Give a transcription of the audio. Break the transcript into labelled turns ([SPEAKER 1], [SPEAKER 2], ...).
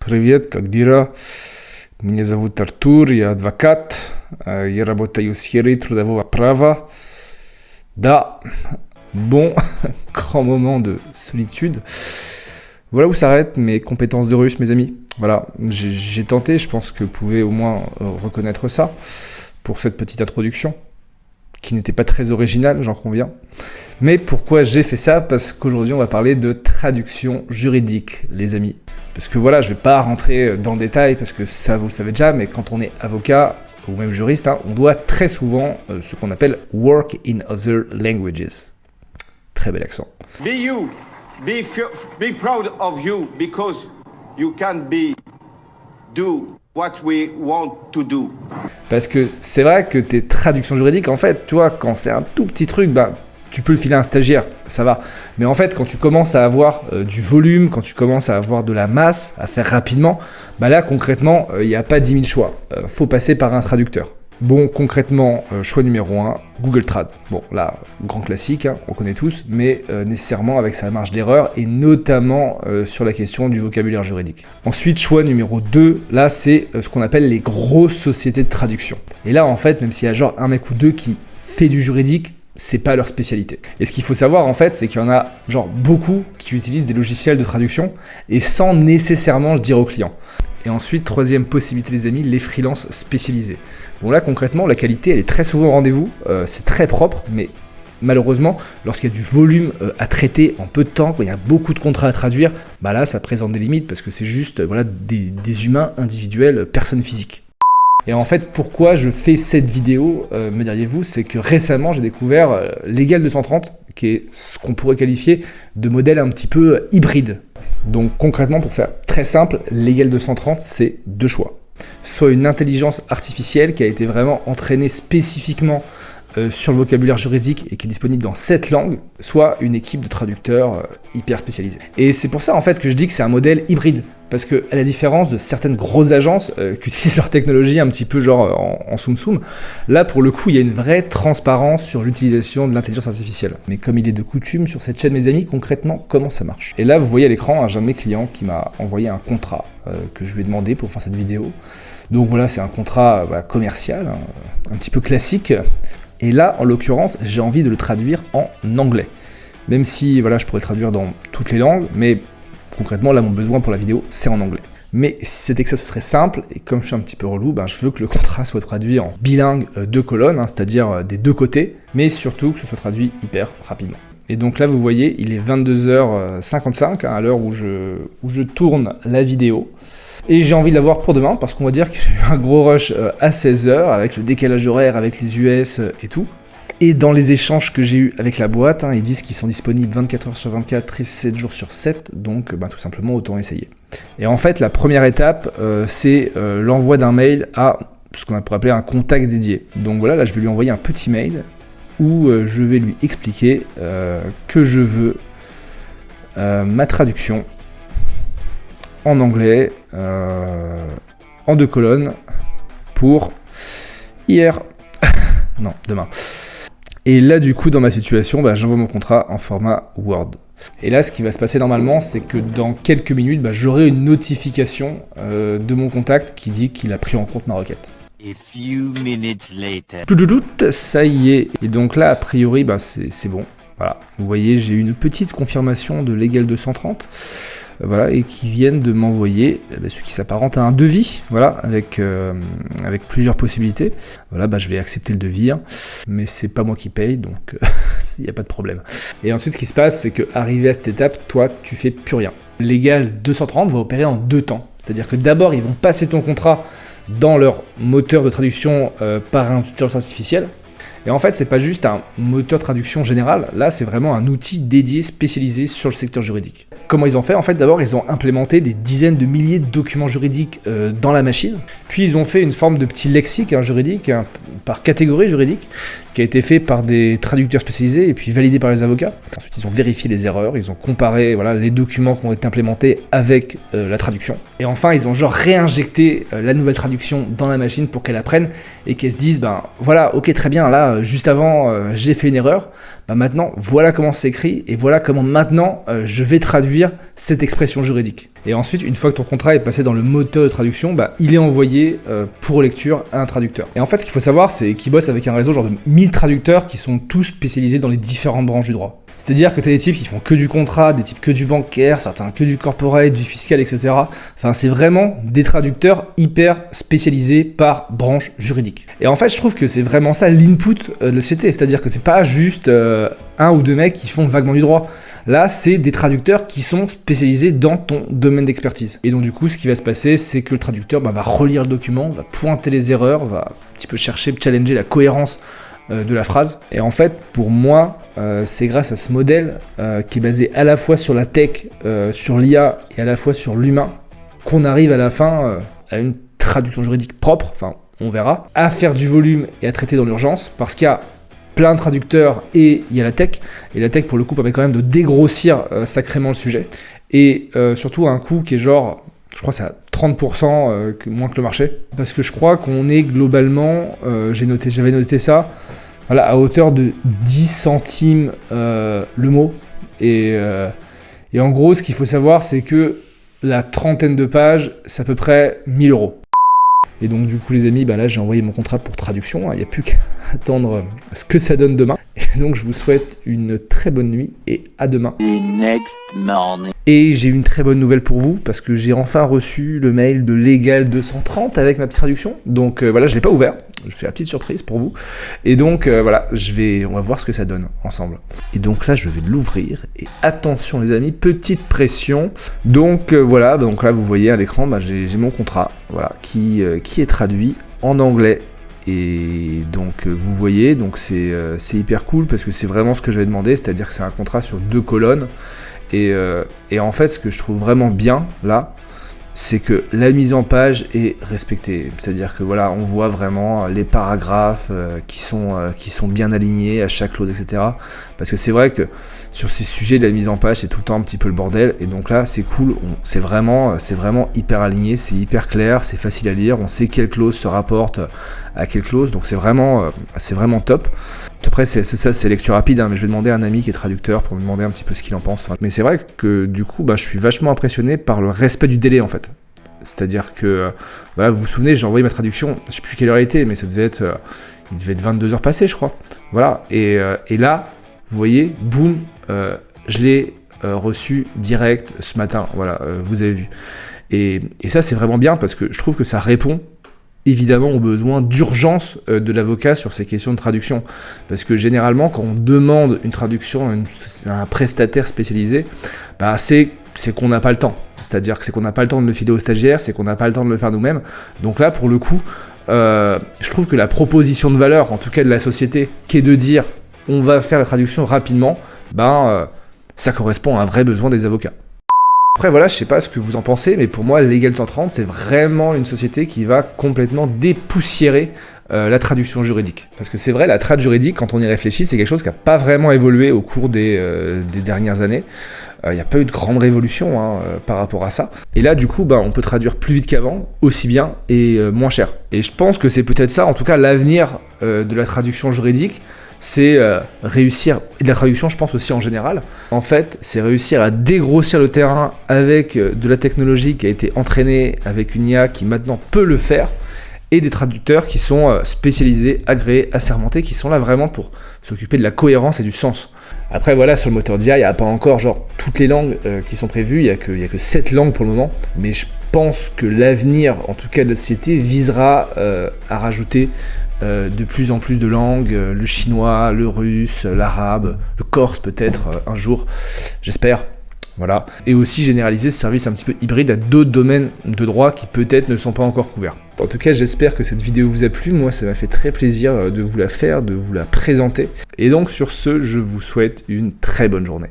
[SPEAKER 1] Привет, как дела? Меня зовут Артур, я адвокат, я работаю в сфере трудового права. Да, bon, grand moment de solitude. Voilà où s'arrêtent mes compétences de russe, mes amis. Voilà, j'ai tenté, je pense que vous pouvez au moins reconnaître ça pour cette petite introduction, qui n'était pas très originale, j'en conviens. Mais pourquoi j'ai fait ça? Parce qu'aujourd'hui, on va parler de traduction juridique, les amis. Parce que voilà, je ne vais pas rentrer dans le détail, parce que ça, vous le savez déjà, mais quand on est avocat, ou même juriste, on doit très souvent ce qu'on appelle « work in other languages ». Très bel accent.
[SPEAKER 2] Be you. Be proud of you because you can do what we want to do.
[SPEAKER 1] Parce que c'est vrai que tes traductions juridiques, en fait, tu vois, quand c'est un tout petit truc, tu peux le filer à un stagiaire, ça va. Mais en fait, quand tu commences à avoir du volume, quand tu commences à avoir de la masse, à faire rapidement, là, concrètement, il n'y a pas 10 000 choix. Faut passer par un traducteur. Bon, concrètement, choix numéro 1, Google Trad. Bon, là, grand classique, on connaît tous, mais nécessairement avec sa marge d'erreur, et notamment sur la question du vocabulaire juridique. Ensuite, choix numéro 2, là, c'est ce qu'on appelle les grosses sociétés de traduction. Et là, en fait, même s'il y a genre un mec ou deux qui fait du juridique, c'est pas leur spécialité. Et ce qu'il faut savoir, en fait, c'est qu'il y en a genre beaucoup qui utilisent des logiciels de traduction, et sans nécessairement le dire aux clients. Et ensuite, troisième possibilité, les amis, les freelances spécialisés. Bon, là, concrètement, la qualité, elle est très souvent au rendez-vous. C'est très propre, mais malheureusement, lorsqu'il y a du volume à traiter en peu de temps, quand il y a beaucoup de contrats à traduire, là, ça présente des limites parce que c'est juste des humains individuels, personnes physiques. Et en fait, pourquoi je fais cette vidéo, me diriez-vous, c'est que récemment, j'ai découvert Legal 230, qui est ce qu'on pourrait qualifier de modèle un petit peu hybride. Donc concrètement, pour faire très simple, Legal 230, c'est deux choix. Soit une intelligence artificielle qui a été vraiment entraînée spécifiquement sur le vocabulaire juridique et qui est disponible dans 7 langues, soit une équipe de traducteurs hyper spécialisés. Et c'est pour ça en fait que je dis que c'est un modèle hybride, parce que à la différence de certaines grosses agences qui utilisent leur technologie un petit peu genre en soum-soum, là pour le coup il y a une vraie transparence sur l'utilisation de l'intelligence artificielle. Mais comme il est de coutume sur cette chaîne, mes amis, concrètement comment ça marche? Et là vous voyez à l'écran un de mes clients qui m'a envoyé un contrat que je lui ai demandé pour faire cette vidéo. Donc voilà, c'est un contrat commercial, un petit peu classique. Et là, en l'occurrence, j'ai envie de le traduire en anglais. Même si, je pourrais le traduire dans toutes les langues, mais concrètement, là, mon besoin pour la vidéo, c'est en anglais. Mais si c'était que ça, ce serait simple, et comme je suis un petit peu relou, je veux que le contrat soit traduit en bilingue 2 colonnes, c'est-à-dire des deux côtés, mais surtout que ce soit traduit hyper rapidement. Et donc là, vous voyez, il est 22h55, à l'heure où je tourne la vidéo. Et j'ai envie de l'avoir pour demain, parce qu'on va dire que j'ai eu un gros rush à 16h, avec le décalage horaire, avec les US et tout. Et dans les échanges que j'ai eu avec la boîte, ils disent qu'ils sont disponibles 24h sur 24 et 7 jours sur 7, donc tout simplement autant essayer. Et en fait, la première étape, c'est l'envoi d'un mail à ce qu'on pourrait appeler un contact dédié. Donc voilà, là je vais lui envoyer un petit mail où je vais lui expliquer que je veux ma traduction en anglais, en 2 colonnes, pour hier. Non, demain. Et là, du coup, dans ma situation, j'envoie mon contrat en format Word. Et là, ce qui va se passer normalement, c'est que dans quelques minutes, j'aurai une notification de mon contact qui dit qu'il a pris en compte ma requête.
[SPEAKER 3] A few minutes later.
[SPEAKER 1] Ça y est. Et donc là, a priori, c'est bon. Voilà. Vous voyez, j'ai eu une petite confirmation de Legal 230. Voilà, et qui viennent de m'envoyer ce qui s'apparente à un devis, avec plusieurs possibilités. Voilà, je vais accepter le devis, mais c'est pas moi qui paye, donc il n'y a pas de problème. Et ensuite, ce qui se passe, c'est qu'arrivé à cette étape, toi, tu fais plus rien. Legal 230 va opérer en 2 temps. C'est-à-dire que d'abord, ils vont passer ton contrat dans leur moteur de traduction par intelligence artificielle. Et en fait, c'est pas juste un moteur de traduction général, là c'est vraiment un outil dédié, spécialisé sur le secteur juridique. Comment ils ont fait? En fait, d'abord, ils ont implémenté des dizaines de milliers de documents juridiques dans la machine, puis ils ont fait une forme de petit lexique juridique, par catégorie juridique, qui a été fait par des traducteurs spécialisés et puis validé par les avocats. Ensuite, ils ont vérifié les erreurs, ils ont comparé les documents qui ont été implémentés avec la traduction. Et enfin, ils ont réinjecté la nouvelle traduction dans la machine pour qu'elle apprenne et qu'elle se dise, ok, très bien, là, là, juste avant, j'ai fait une erreur. Bah maintenant, voilà comment c'est écrit et voilà comment maintenant je vais traduire cette expression juridique. Et ensuite, une fois que ton contrat est passé dans le moteur de traduction, bah, il est envoyé pour lecture à un traducteur. Et en fait, ce qu'il faut savoir, c'est qu'ils bossent avec un réseau genre de 1000 traducteurs qui sont tous spécialisés dans les différentes branches du droit. C'est-à-dire que tu as des types qui font que du contrat, des types que du bancaire, certains que du corporate, du fiscal, etc. Enfin, c'est vraiment des traducteurs hyper spécialisés par branche juridique. Et en fait, je trouve que c'est vraiment ça l'input de la société. C'est-à-dire que c'est pas juste un ou deux mecs qui font vaguement du droit. Là, c'est des traducteurs qui sont spécialisés dans ton domaine d'expertise. Et donc du coup, ce qui va se passer, c'est que le traducteur va relire le document, va pointer les erreurs, va un petit peu chercher, challenger la cohérence de la phrase. Et en fait, pour moi, c'est grâce à ce modèle qui est basé à la fois sur la tech, sur l'IA et à la fois sur l'humain, qu'on arrive à la fin à une traduction juridique propre, enfin on verra, à faire du volume et à traiter dans l'urgence, parce qu'il y a plein de traducteurs et il y a la tech, et la tech pour le coup permet quand même de dégrossir sacrément le sujet, et surtout à un coût qui est genre, je crois que c'est à 30% moins que le marché, parce que je crois qu'on est globalement, j'avais noté ça, voilà, à hauteur de 10 centimes le mot, et en gros ce qu'il faut savoir c'est que la trentaine de pages, c'est à peu près 1000 €. Et donc du coup les amis, là j'ai envoyé mon contrat pour traduction, il n'y a plus qu'à attendre ce que ça donne demain. Et donc je vous souhaite une très bonne nuit et à demain.
[SPEAKER 3] Next morning.
[SPEAKER 1] Et j'ai une très bonne nouvelle pour vous, parce que j'ai enfin reçu le mail de Légal 230 avec ma petite traduction. Donc voilà, je ne l'ai pas ouvert, je fais la petite surprise pour vous. Et donc voilà, on va voir ce que ça donne ensemble. Et donc là, je vais l'ouvrir. Et attention les amis, petite pression. Donc voilà, donc là vous voyez à l'écran, j'ai mon contrat, voilà, qui est traduit en anglais. Et donc vous voyez, donc c'est hyper cool parce que c'est vraiment ce que j'avais demandé, c'est-à-dire que c'est un contrat sur 2 colonnes. Et en fait, ce que je trouve vraiment bien là, c'est que la mise en page est respectée. C'est-à-dire que voilà, on voit vraiment les paragraphes qui sont bien alignés à chaque clause, etc. Parce que c'est vrai que sur ces sujets de la mise en page, c'est tout le temps un petit peu le bordel. Et donc là, c'est cool. C'est vraiment hyper aligné, c'est hyper clair, c'est facile à lire. On sait quelle clause se rapporte à quelle clause. Donc c'est vraiment top. Après, c'est lecture rapide, mais je vais demander à un ami qui est traducteur pour me demander un petit peu ce qu'il en pense. Mais c'est vrai que du coup, je suis vachement impressionné par le respect du délai en fait. C'est-à-dire que, voilà, vous vous souvenez, j'ai envoyé ma traduction, je sais plus quelle heure il était, mais il devait être 22 heures passées, je crois. Voilà, et là, vous voyez, boum, je l'ai reçu direct ce matin, voilà, vous avez vu. Et ça, c'est vraiment bien parce que je trouve que ça répond évidemment aux besoins d'urgence de l'avocat sur ces questions de traduction. Parce que généralement, quand on demande une traduction à un prestataire spécialisé, c'est qu'on n'a pas le temps. C'est-à-dire que c'est qu'on n'a pas le temps de le filer aux stagiaires, c'est qu'on n'a pas le temps de le faire nous-mêmes. Donc là, pour le coup, je trouve que la proposition de valeur, en tout cas de la société, qui est de dire on va faire la traduction rapidement, ça correspond à un vrai besoin des avocats. Après voilà, je sais pas ce que vous en pensez, mais pour moi, Légal 130, c'est vraiment une société qui va complètement dépoussiérer la traduction juridique. Parce que c'est vrai, la trad juridique, quand on y réfléchit, c'est quelque chose qui n'a pas vraiment évolué au cours des dernières années. Il n'y a pas eu de grande révolution par rapport à ça. Et là, du coup, on peut traduire plus vite qu'avant, aussi bien et moins cher. Et je pense que c'est peut-être ça, en tout cas, l'avenir de la traduction juridique, c'est réussir, et de la traduction je pense aussi en général, en fait c'est réussir à dégrossir le terrain avec de la technologie qui a été entraînée avec une IA qui maintenant peut le faire, et des traducteurs qui sont spécialisés, agréés, assermentés, qui sont là vraiment pour s'occuper de la cohérence et du sens. Après voilà, sur le moteur d'IA, il n'y a pas encore genre toutes les langues qui sont prévues, il n'y a que 7 langues pour le moment, mais je pense que l'avenir, en tout cas de la société, visera à rajouter de plus en plus de langues, le chinois, le russe, l'arabe, le corse peut-être un jour, j'espère. Voilà. Et aussi généraliser ce service un petit peu hybride à d'autres domaines de droit qui peut-être ne sont pas encore couverts. En tout cas, j'espère que cette vidéo vous a plu. Moi, ça m'a fait très plaisir de vous la faire, de vous la présenter. Et donc sur ce, je vous souhaite une très bonne journée.